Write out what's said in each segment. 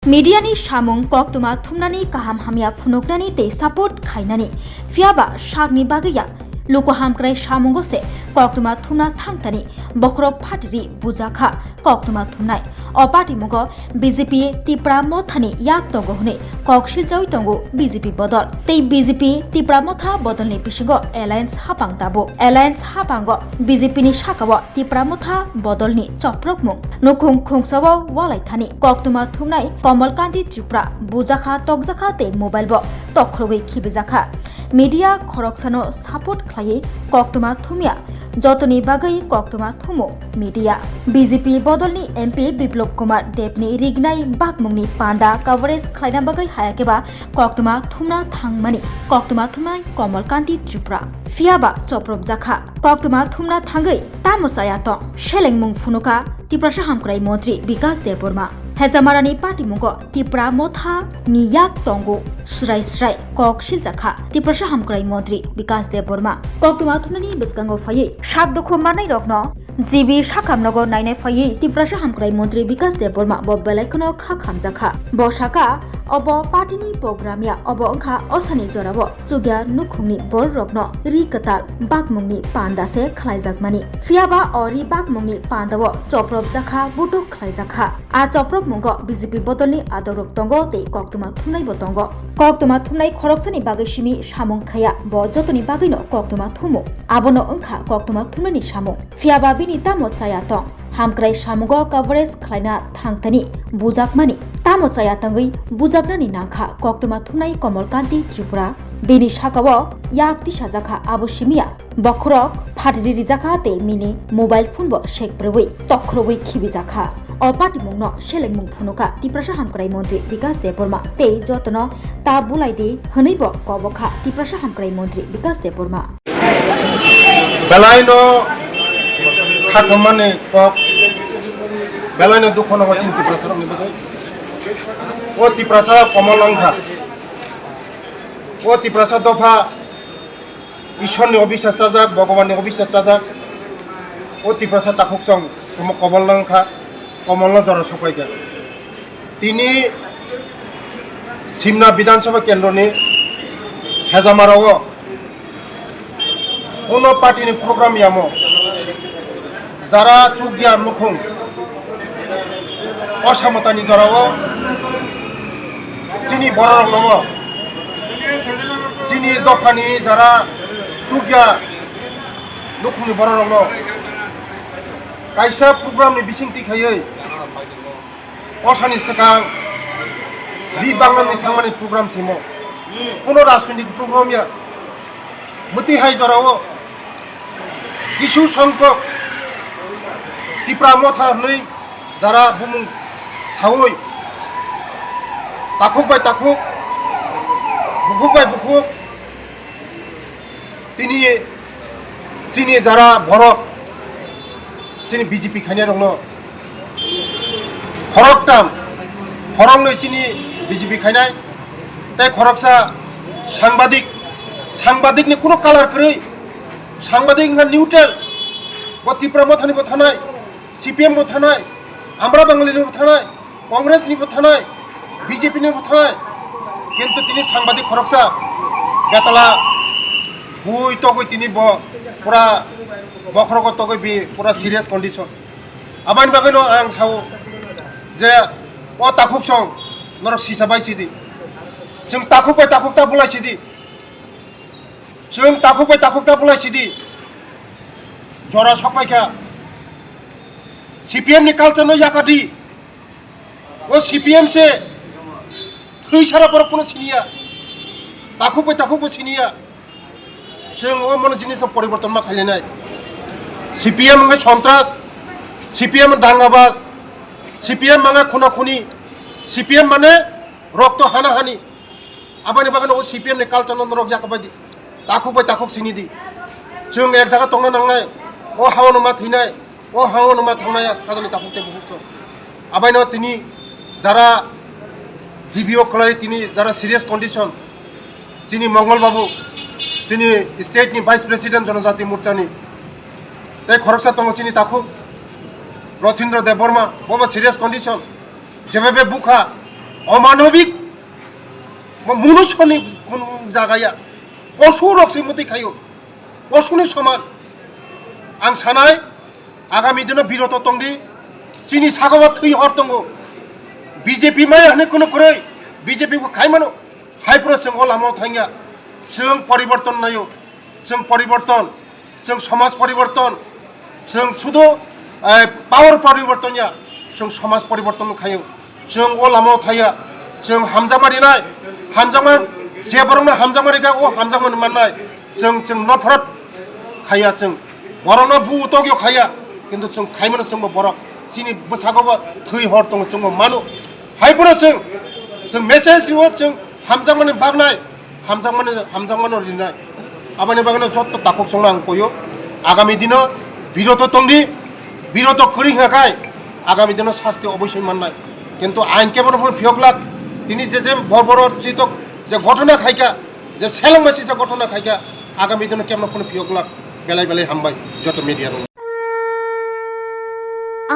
Mediani Shamung Koktuma Tumnani Kaham Hamia Funognani Te Support Kainani Fiaba Shagni Bagaya Luko Hamkrai Shamungose Koktuma Tumna Tangtani Bokrok Patri Bujaka Koktuma Tumnai Opati Mugo BJP Tipra Mothani Yak Tongo Hune Kokshil Jawi Tongo BJP Bodol Te BJP Tipra Motha Bodolni Pishigo Alliance Hapang Tabo Alliance Hapango BJPni Shakawa Tipra Motha Bodolni Choprok Mung Nukung Kungsawa Walai Thani Koktuma Tumnai Kamal Tripura Bujaka Tokjaka Te Mobile Bo Tokrogi Kibijaka Media Khoroksano Support Khlai Koktuma Thumia Jotoni Bagai Koktuma Thumo Media BJP Bodolni MP Biplop Kumar Debni Rignai Bakmungni Panda Coverage Khlaina Bagai Hayakeba Koktuma Thumna Thangmani Koktuma Thumnai Kamal Tripura Fiaba Choprop Jaka Koktuma Thumna Thangai Tamosayato Shelengmung Funuka Tiprasha Hamkrai Montri Bikash Deborma Hezamarani Party Mungo Tipra Motha Niyak Tongo Shrai Shrai Kok Shiljaka Tiprasha Hamkrai Montri Bikash Deborma Koktuma Thunani Biskango Faye Shabdukho Manai Rokno GB Shakamnogo Naine Faye Tiprasha Hamkrai Montri Bikash Deborma Bobbelaikono Khamjaka Boshaka Obo Partini Programia Obo Angka Osani Jorabo Jugya Nukhungni Bor Rokno Rikatal Bakmungni Pandase Khlaijakmani Fiaba Ori Bakmungni Pandawo Choprop Jaka Butuk Khlaijaka A Choprop Mungo BJP Bodolni Adorok Tongo Te Koktuma Thumnai Botongo Koktuma Thumnai Khoroksani Bagai Shimi Shamung Khaya Bo Jotoni Bagino Koktuma Thumo Abono Angka Koktuma Thumnani Shamung Fiaba Bini Tamo Chayatong Hamkrai Shamungo Coverage Khlaina Thangtani Bujakmani Tamo Chayatangui Bujaknani Nangkha Koktuma Thumnai Kamal Tripura Bini Shakawo Yakti Shajaka Abu Shimia Bokrok Phatri Rijaka Te Mini Mobile Phone Bo Shek Brewi Tokrogui Khibijaka Opati Mungno Sheleng Mung Phunuka Tiprasha Hamkrai Montri Bikash Deborma Te Jotono Ta Bulaide Haneibo Kobokha Tiprasha Hamkrai Montri Bikash Deborma Belaino Khakamane Kok Belaino Dukhono Wachin Tiprasha Nibagai O Tiprasha Komalangha O Tiprasha Dofa Ishorni Obisha Chajak Bhagwani Obisha Chajak O Tiprasha Takuksong Komalangha Kamalno Jara Sopaika Tini Simna Bidansabha Kendroni Hezamarawo Ono Partini Program Yamo Jara Chugya Nukhung Oshamatani Jarawo Sini Borarong Nawo Sini Dopani Jara Chugya Nukhungni Borarong Nawo Kaisa program ni bising tikhayai Osani sekang Di Banglan ni thangmani program simo Puno rajnitik program ya Muti hai jarawo Isu sangkok Tipra motha nei jara bumung sawoi Takuk bai takuk Bukuk bai bukuk Tini Sini jara borok Sini BJP khania rongno khorok tam khorong noi sini BJP khainai tai khoroksa সাংবাদিক ni kono color khoi সাংবাদিক na neutral Tipra mothani bothanai CPM bothanai আমরা বাঙালি ni bothanai Congress ni bothanai BJP ni bothanai kintu tini সাংবাদিক khoroksa betala bui to goi tini bo pura Bokroko to goi pura serious condition Abani bagino ang sawo je o takuk song norok sisabai sidi Jeng takuk bai takuk ta bulai sidi Jeng takuk bai takuk ta bulai sidi Jora sokpai ka CPM ni culture no yakadi O CPM se Thui sara borok puno sinia Takuk bai sinia Jeng o mono jinis no poriborton ma khalinai CPM ngai sontras CPM dangabas CPM manga khuna khuni CPM mane rokto hana hani abani bagano o CPM ne culture no rok yakabadi takuk sini di jung ek jaga tongna nangnai o hawono ma thinai o hawono ma thangnai khajani takuk te buhukso abani tini jara GBO khlai tini jara serious condition sini Mangal babu sini state ni vice president Jonojati Morcha ni tai khoroksa tongo sini takuk Rothindra Deborma, Boba serious condition. Jebebe Bukha, অমানবিক মনুষ্যনি কোন জায়গাया পশু রকসै মতে খাयो পশুनि समान आं सानाय आगामी दिनाव बिरत दंदि सिनि सागोबा थै हर दङ बीजेपी माय हने कोनो करे बीजेपी को खायमानो हायप्रो जों लामाव थांया जों परिवर्तन नायो जों परिवर्तन जों समाज परिवर्तन जों सुदु पावर परिवर्तन या जों समाज परिवर्तन खायो जों लामाव थाया जों हामजामारिनाय हामजामान जेबरनो हामजामारिगा ओ हामजामान माननाय जों नफरत खाया जों बरनो बुतोग्यो खाया किन्तु जों खायमानो जों बर सिनि बसागोबा थै हर दङ जों मानो हायप्रो जों मेसेज रिव जों हामजामानि बागनाय हामजामानो रिनाय आबानि बागनो जत्त ताकक संना आं कयो आगामी दिनाव बिरत दंदि बिरत करिहाखाय आगामी दिनाव शास्ति अबश्य माननाय किन्तु आइन केबल फियकलाक তিনি যে বড় চিতক যে ঘটনা খাইকা যে সেলমাসি যে ঘটনা খাইকা আগামী দিনে কেমন কোনো ফিয়কলাক বেলাই বেলাই হামবাই যত মিডিয়া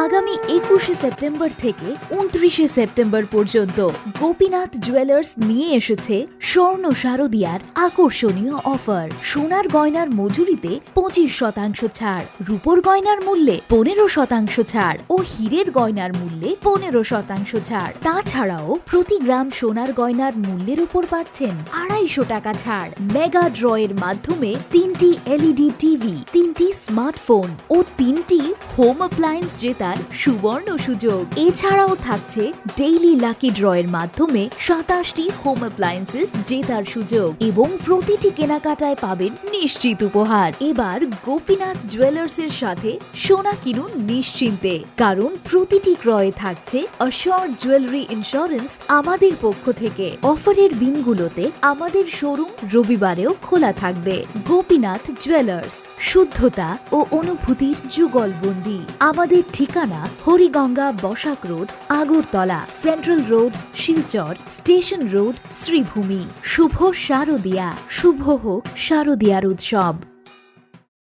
আগামী 21শে সেপ্টেম্বর থেকে 29শে সেপ্টেম্বর পর্যন্ত গোপীনাথ জুয়েলার্স নিয়ে এসেছে স্বর্ণ শারদিয়ার আকর্ষণীয় অফার। সোনার গয়নার মজুরিতে 25% ছাড়, রূপোর গয়নার মূল্যে 15% ছাড় ও হীরের গয়নার মূল্যে 15% ছাড়। তাছাড়াও প্রতি গ্রাম সোনার গয়নার মূল্যের উপর পাচ্ছেন 250 টাকা ছাড়। মেগা ড্রয়ের মাধ্যমে 3টি এলইডি টিভি, 3টি স্মার্টফোন ও 3টি হোম অ্যাপ্লায়েন্স জেতার সুবর্ণ সুযোগ। এছাড়াও থাকছে ডেইলি লাকি ড্রয়ের মাধ্যমে 27টি হোম অ্যাপ্লায়েন্সেস জেতার সুযোগ এবং প্রতিটি কেনাকাটায় পাবেন নিশ্চিত উপহার। এবার গোপীনাথ জুয়েলার্সের সাথে সোনা কিনুন নিশ্চিন্তে, কারণ প্রতিটি ক্রয়ে থাকছে অ্যাশিওরড জুয়েলারি ইন্স্যুরেন্স আমাদের পক্ষ থেকে। অফারের দিনগুলোতে আমাদের শোরুম রবিবারেও খোলা থাকবে। গোপীনাথ জুয়েলার্স, শুদ্ধতা ও অনুভূতির যুগলবন্দি। আমাদের ঠিকানা Hariganga Basak road, Agartala, central road, Silchar, station road, Sribhumi. শুভ শারদিয়া, শুভ হোক শারদিয়ার উৎসব।